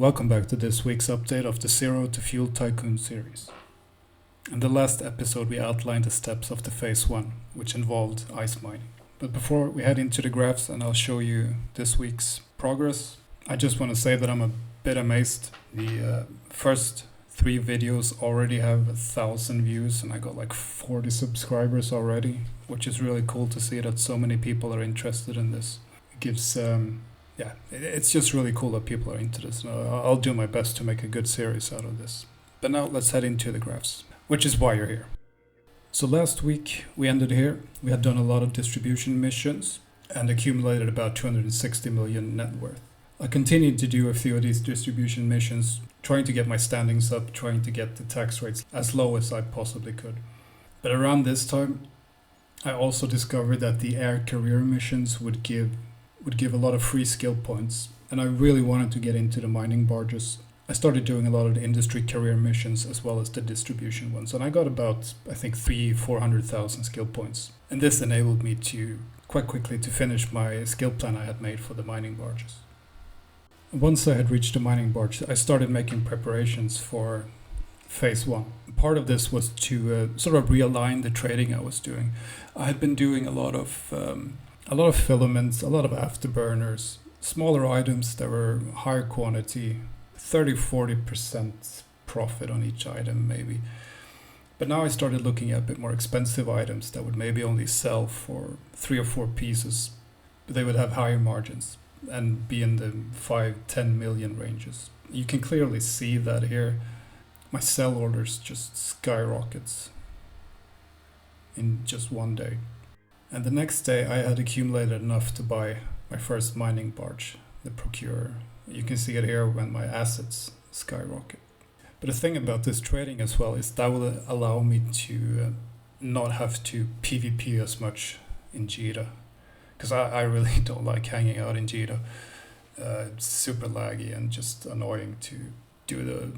Welcome back to this week's update of the Zero to Fuel Tycoon series. In the last episode we outlined the steps of the phase 1, which involved ice mining. But before we head into the graphs and I'll show you this week's progress, I just want to say that I'm a bit amazed. The first 3 videos already have 1,000 views and I got like 40 subscribers already, which is really cool to see that so many people are interested in this. It gives it's just really cool that people are into this. I'll do my best to make a good series out of this. But now let's head into the graphs, which is why you're here. So last week we ended here. We had done a lot of distribution missions and accumulated about 260 million net worth. I continued to do a few of these distribution missions, trying to get my standings up, trying to get the tax rates as low as I possibly could. But around this time, I also discovered that the air career missions would give a lot of free skill points, and I really wanted to get into the mining barges. I started doing a lot of the industry career missions as well as the distribution ones, and I got about, I think, 400,000 skill points. And this enabled me to quite quickly to finish my skill plan I had made for the mining barges. Once I had reached the mining barge, I started making preparations for phase 1. Part of this was to sort of realign the trading I was doing. I had been doing a lot of filaments, a lot of afterburners, smaller items that were higher quantity, 30-40% profit on each item maybe. But now I started looking at a bit more expensive items that would maybe only sell for 3 or 4 pieces, but they would have higher margins and be in the 5-10 million ranges. You can clearly see that here. My sell orders just skyrockets in just one day. And the next day I had accumulated enough to buy my first mining barge, the Procurer. You can see it here when my assets skyrocket. But the thing about this trading as well is that will allow me to not have to PvP as much in Jita. Because I really don't like hanging out in Jita. It's super laggy and just annoying to do the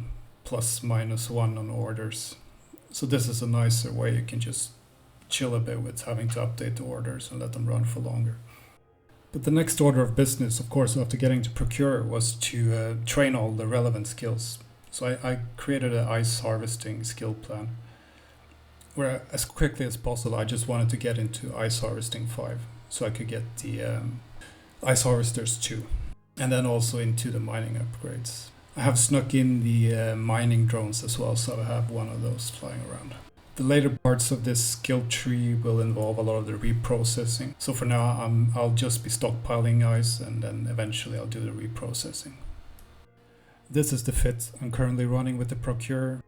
+-1 on orders. So this is a nicer way you can just chill a bit with having to update the orders and let them run for longer. But the next order of business, of course, after getting to Procure was to train all the relevant skills. So I created an ice harvesting skill plan where as quickly as possible I just wanted to get into ice harvesting 5 so I could get the ice harvesters 2 and then also into the mining upgrades. I have snuck in the mining drones as well, so I have one of those flying around. The later parts of this skill tree will involve a lot of the reprocessing. So for now, I'll just be stockpiling ice and then eventually I'll do the reprocessing. This is the fit I'm currently running with the Procurer.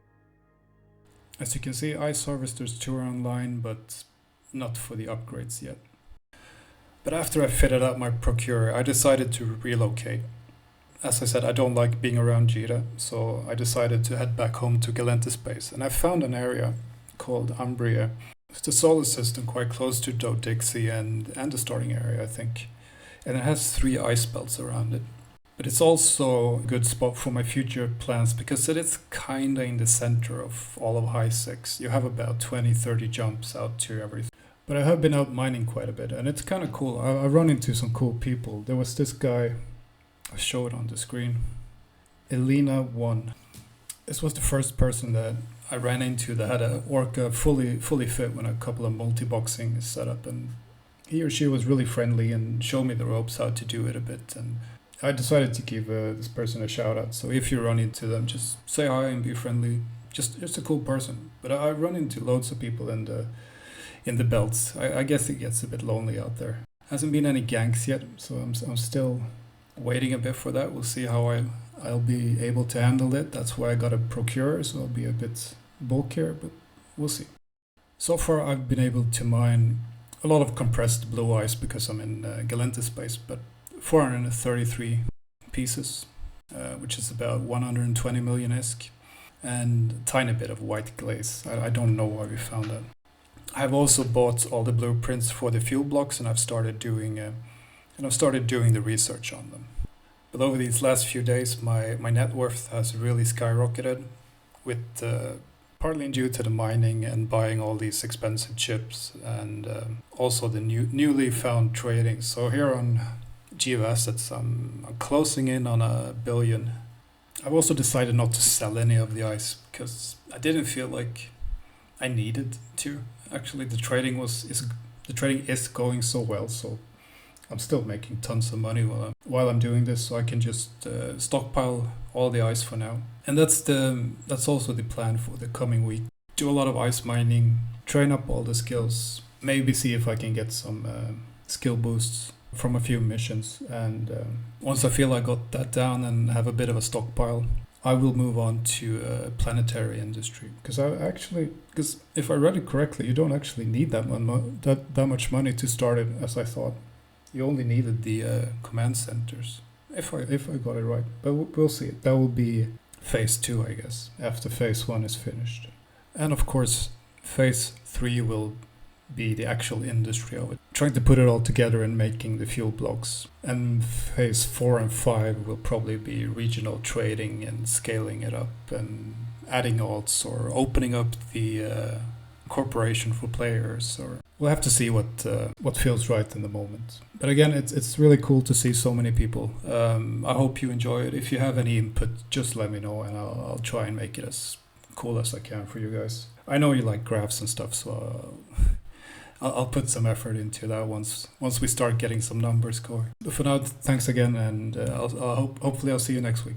As you can see, ice harvesters 2 are online, but not for the upgrades yet. But after I fitted out my Procurer, I decided to relocate. As I said, I don't like being around Jita, so I decided to head back home to Galenta Space, and I found an area called Umbria. It's the solar system quite close to Dodixie and the starting area, I think. And it has 3 ice belts around it. But it's also a good spot for my future plans because it is kinda in the center of all of High 6. You have about 20-30 jumps out to everything. But I have been out mining quite a bit and it's kinda cool. I run into some cool people. There was this guy, I'll show it on the screen, Elena1. This was the first person that I ran into that had a Orca fully fit when a couple of multi-boxing is set up, and he or she was really friendly and showed me the ropes how to do it a bit, and I decided to give this person a shout out. So if you run into them, just say hi and be friendly. Just a cool person. But I run into loads of people in the belts. I guess it gets a bit lonely out there. Hasn't been any ganks yet, so I'm still waiting a bit for that. We'll see how I'll be able to handle it. That's why I got a Procurer, so I'll be a bit bulkier, but we'll see. So far I've been able to mine a lot of compressed blue ice because I'm in Galenta Space, but 433 pieces, which is about 120 million ISK, and a tiny bit of white glaze. I don't know why we found that. I've also bought all the blueprints for the fuel blocks, and I've started doing the research on them. But over these last few days, my net worth has really skyrocketed, with partly due to the mining and buying all these expensive chips, and also the newly found trading. So here on Geoassets, I'm closing in on 1 billion I've also decided not to sell any of the ice because I didn't feel like I needed to. Actually, the trading is going so well, so I'm still making tons of money while I'm doing this, so I can just stockpile all the ice for now. And that's also the plan for the coming week. Do a lot of ice mining, train up all the skills, maybe see if I can get some skill boosts from a few missions. And once I feel I got that down and have a bit of a stockpile, I will move on to planetary industry. Because if I read it correctly, you don't actually need that much money to start it, as I thought. You only needed the command centers, if I got it right. But we'll see. That will be phase 2, I guess, after phase 1 is finished. And of course, phase 3 will be the actual industry of it, trying to put it all together and making the fuel blocks. And phase 4 and 5 will probably be regional trading and scaling it up and adding alts or opening up the corporation for players, or we'll have to see what feels right in the moment. But again, it's really cool to see so many people. I hope you enjoy it. If you have any input, just let me know, and I'll try and make it as cool as I can for you guys. I know you like graphs and stuff, so I'll put some effort into that once we start getting some numbers going. But for now, thanks again, and hopefully I'll see you next week.